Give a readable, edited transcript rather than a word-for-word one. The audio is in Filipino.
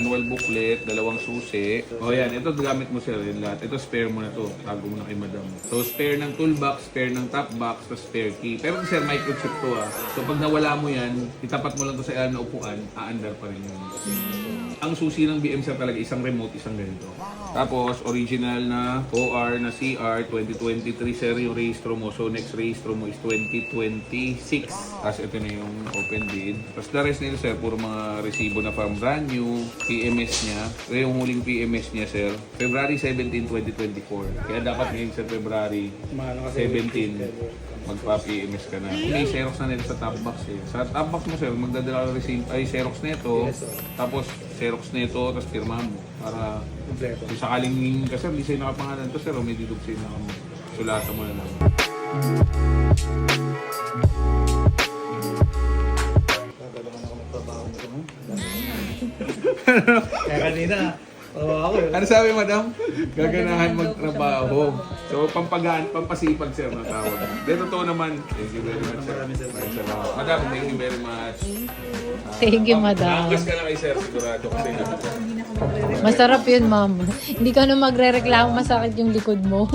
manual booklet, dalawang susi. O yan, ito gamit mo sir, yun lahat. Ito spare mo na to, tago mo na kay madam. So spare ng toolbox, spare ng top box, tapos spare key. Pero sir, microchip to So pag nawala mo yan, itapat mo lang to sa ilan na upuan, aandar pa rin yun. Ang susi ng BM sir talaga, isang remote, isang ganito. Tapos, original na OR na CR 2023 sir yung registro mo. So next registro mo is 2026. Tapos ito na yung open bid. Tapos the rest nila sir, puro mga resibo na from brand new, PMS niya. Ito yung huling PMS niya sir, February 17, 2024. Kaya dapat ngayon sir, February 17, magpa-PMS ka na. May Xerox na nila sa top box eh. Sa top box mo sir, magdadala ka receipt, ay Xerox nito, tapos Xerox nito, tapos pirmahan mo. Para kung sakaling kasi hindi sa'yo nakapangalan to sir, o may didog sa'yo na sulatan mo na lang. Kaya kanina, ako yun. Ano sabi madam? Gaganahan magtrabaho. So pampasipag sir na tawag. Then totoo naman. Thank you very much sir. Maraming salamat. Madam, thank you very much. Thank you, madam. Maanggas ka na kay sir sigurado kasi Masarap yun, ma'am. Hindi ka na magre-reklamo, masakit yung likod mo.